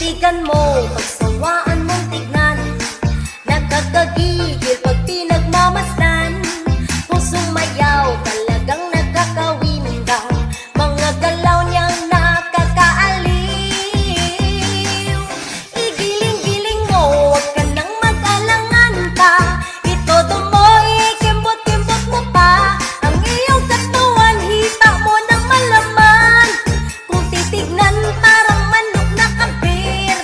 Titigan mo, pagsawaan mong tignan, nakakagigil pag pinagmamasdan. Kung sumayaw, talagang nakakawindang, mga galaw niyang nakakaaliw. Igiling-giling mo, huwag ka nang mag-alangan pa, itodo mo, ikimbot-kimbot mo pa, ang iyong katawan, hita mo ng malaman. Kung titignan, parang manok na kabir,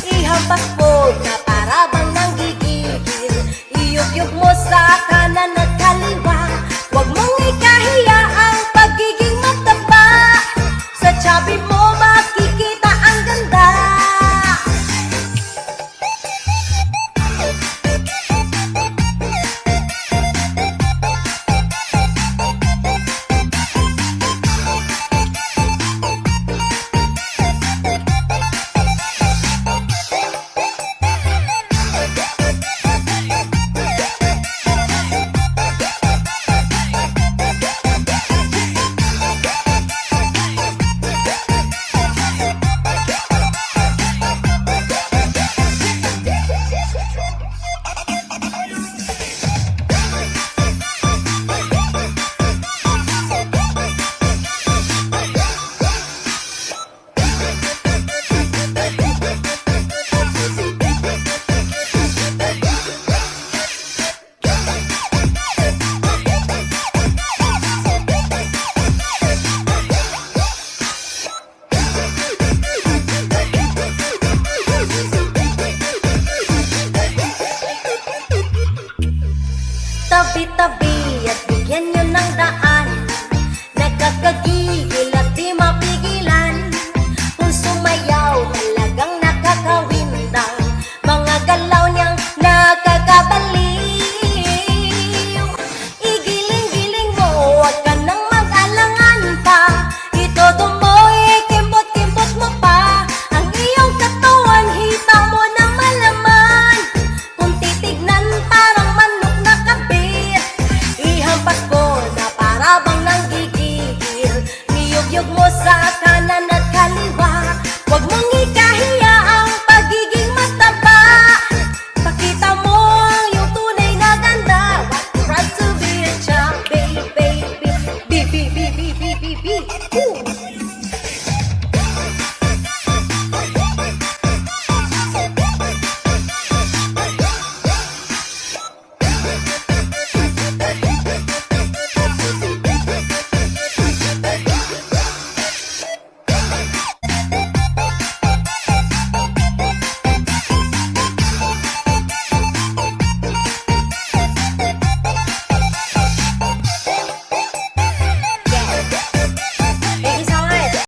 ihampas mo na para bang nanggigigil, iyog-yog mo sa kanan at kaliwa. Huwag mong ikahiya ang pagiging mataba, sa chubby mo makikita ang ganda. Tabi-tabi at bigyan nyo ng daan, nakakagigil at di mapigilan. Kung sumayaw, talagang nakakawindang, mga galaw niyang nakakabaliw. Igiling-giling mo, huwag ka nang mag-alangan pa, itodo mo, ikimbot-kimbot mo pa, ang iyong katawan, hita mo ng malaman. Kung titignan, parang manok na kabir, ihampas ko na para bang nanggigigil, niyog-yog mo sa kanan